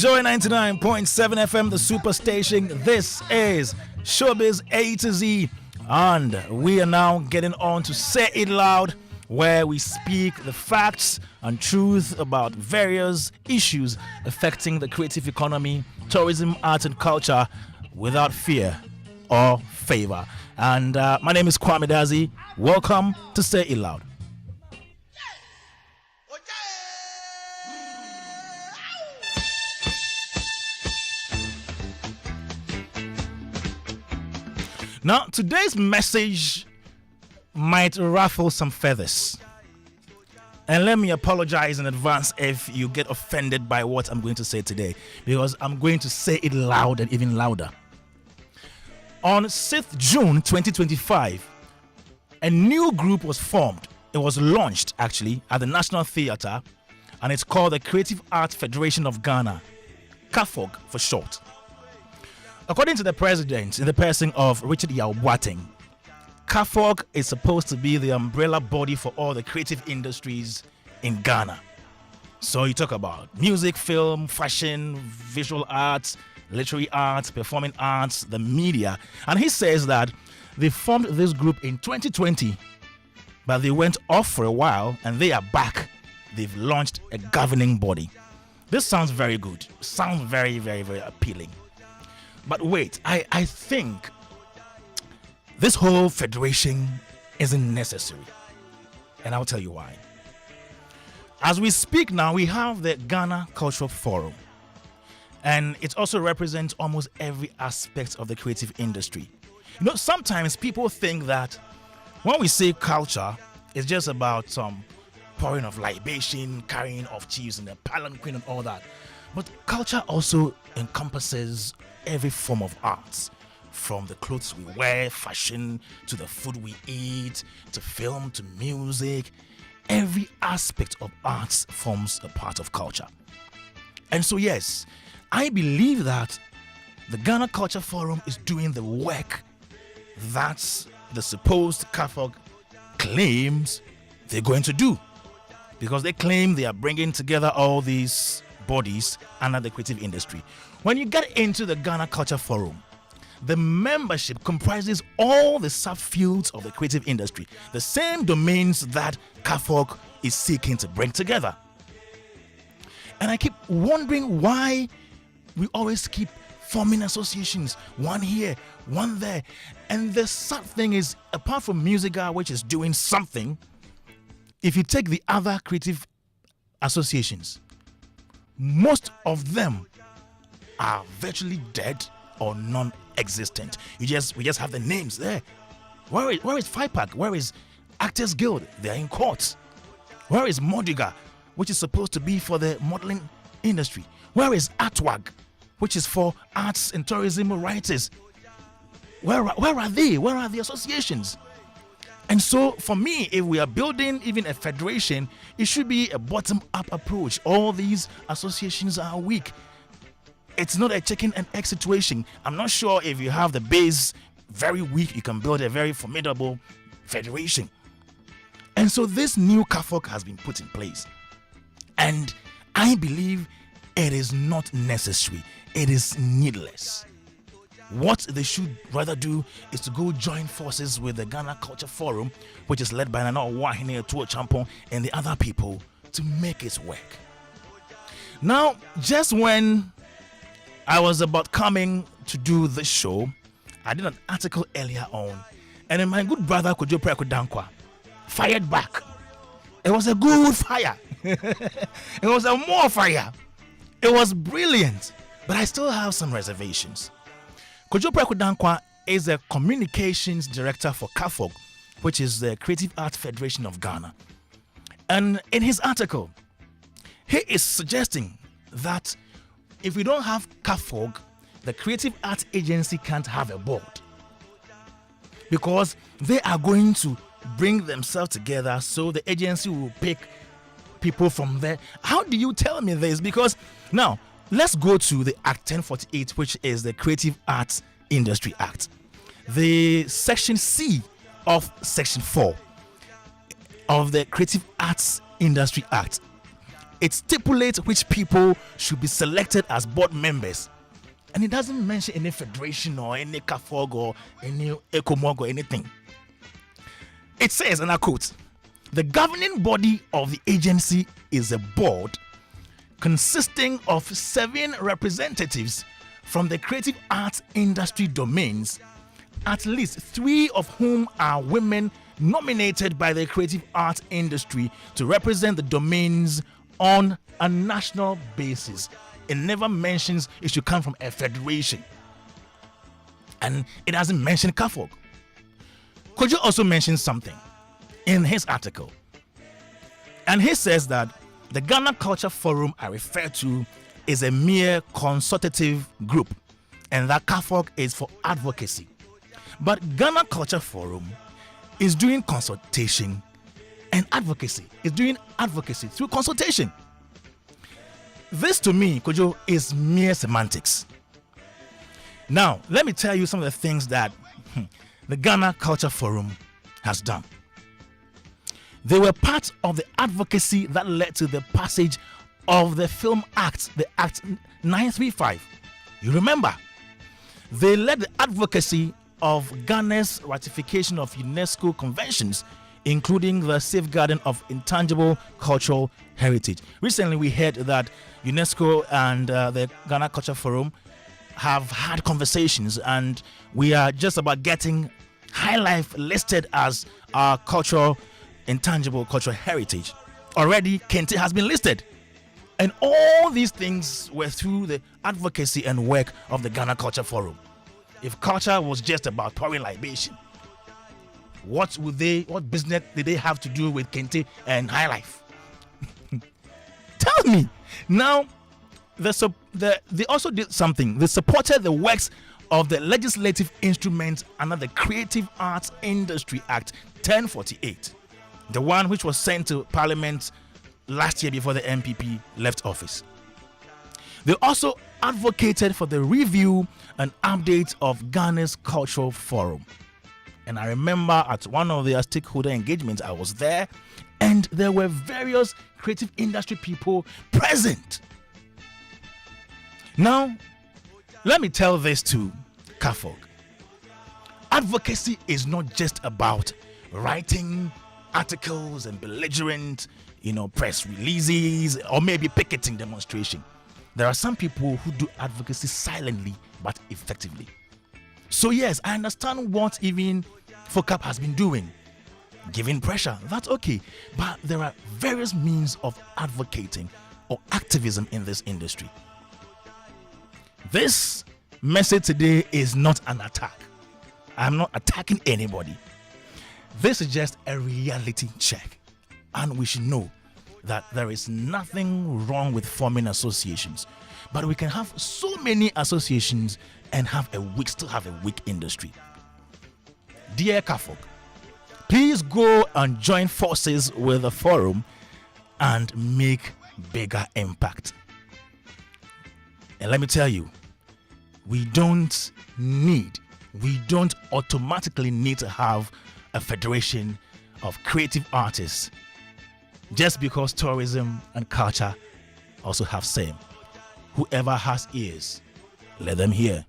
Joy 99.7 FM, the superstation. This is Showbiz A to Z. And we are now getting on to Say It Loud, where we speak the facts and truth about various issues affecting the creative economy, tourism, art, and culture without fear or favor. And my name is Kwame Dadzie. Welcome to Say It Loud. Now, today's message might ruffle some feathers. And let me apologize in advance if you get offended by what I'm going to say today, because I'm going to say it loud and even louder. On 6th June 2025, a new group was formed. It was launched, actually, at the National Theatre, and it's called the Creative Arts Federation of Ghana, CAFOG for short. According to the president, in the person of Richard Yao-Boateng, CAFOG is supposed to be the umbrella body for all the creative industries in Ghana. So you talk about music, film, fashion, visual arts, literary arts, performing arts, the media. And he says that they formed this group in 2020, but they went off for a while and they are back. They've launched a governing body. This sounds very good. Sounds very, very, very appealing. But wait, I think this whole federation isn't necessary. And I'll tell you why. As we speak now, we have the Ghana Cultural Forum. And it also represents almost every aspect of the creative industry. You know, sometimes people think that when we say culture, it's just about some pouring of libation, carrying of chiefs in the palanquin and all that. But culture also encompasses every form of arts, from the clothes we wear, fashion, to the food we eat, to film, to music. Every aspect of arts forms a part of culture. And so, yes, I believe that the Ghana Culture Forum is doing the work that the supposed CAFOG claims they're going to do, because they claim they are bringing together all these bodies under the creative industry. When you get into the Ghana Culture Forum, the membership comprises all the subfields of the creative industry, the same domains that CAFOG is seeking to bring together. And I keep wondering why we always keep forming associations, one here, one there. And the sad thing is, apart from Musica, which is doing something, if you take the other creative associations, most of them are virtually dead or non-existent. We just have the names there. Where is FIPAC? Where is Actors Guild? They're in court. Where is Modiga, which is supposed to be for the modeling industry? Where is ATWAG, which is for arts and tourism writers? Where are they? Where are the associations? And so, for me, if we are building even a federation, it should be a bottom-up approach. All these associations are weak. It's not a chicken and egg situation. I'm not sure if you have the base very weak, you can build a very formidable federation. And so this new CAFOG has been put in place. And I believe it is not necessary. It is needless. What they should rather do is to go join forces with the Ghana Culture Forum, which is led by Nana Owahene Tuo Champon and the other people, to make it work. Now, just when I was about coming to do this show, I did an article earlier on, and then my good brother Kojo Preku Dankwa fired back. It was a good fire. It was a more fire. It was brilliant, but I still have some reservations. Kojo Preku Dankwa is a communications director for CAFOG, which is the Creative Arts Federation of Ghana. And in his article, he is suggesting that if we don't have CAFOG, the Creative Arts Agency can't have a board, because they are going to bring themselves together, so the agency will pick people from there. How do you tell me this? Because now, let's go to the Act 1048, which is the Creative Arts Industry Act. The Section C of Section 4 of the Creative Arts Industry Act it stipulates which people should be selected as board members. And it doesn't mention any federation or any CAFOG or any ECOMOG or anything. It says, and I quote, "The governing body of the agency is a board consisting of 7 representatives from the creative arts industry domains, at least 3 of whom are women nominated by the creative arts industry to represent the domains on a national basis." It never mentions it should come from a federation. And it doesn't mention CAFOG. Kojo also mentions something in his article. And he says that the Ghana Culture Forum I refer to is a mere consultative group, and that CAFOG is for advocacy. But Ghana Culture Forum is doing consultation and advocacy. It's doing advocacy through consultation. This to me, Kojo, is mere semantics. Now, let me tell you some of the things that the Ghana Culture Forum has done. They were part of the advocacy that led to the passage of the Film Act, the Act 935. You remember? They led the advocacy of Ghana's ratification of UNESCO conventions, including the safeguarding of intangible cultural heritage. Recently, we heard that UNESCO and the Ghana Culture Forum have had conversations, and we are just about getting High Life listed as our intangible cultural heritage. Already, Kente has been listed. And all these things were through the advocacy and work of the Ghana Culture Forum. If culture was just about pouring libation, what business did they have to do with Kente and High Life? Tell me. Now, they also did something. They supported the works of the legislative instruments under the Creative Arts Industry Act 1048, the one which was sent to Parliament last year before the MPP left office. They also advocated for the review and update of Ghana's Cultural Forum. And I remember at one of their stakeholder engagements, I was there, and there were various creative industry people present. Now, let me tell this to CAFOG. Advocacy is not just about writing articles and belligerent, press releases or maybe picketing demonstration. There are some people who do advocacy silently but effectively. So yes, I understand what even FOCAP has been doing, giving pressure. That's okay. But there are various means of advocating or activism in this industry. This message today is not an attack. I'm not attacking anybody. This is just a reality check. And we should know that there is nothing wrong with forming associations. But we can have so many associations and still have a weak industry. Dear CAFOG, please go and join forces with the forum and make bigger impact. And let me tell you, we don't automatically need to have a federation of creative artists just because tourism and culture also have same. Whoever has ears, let them hear.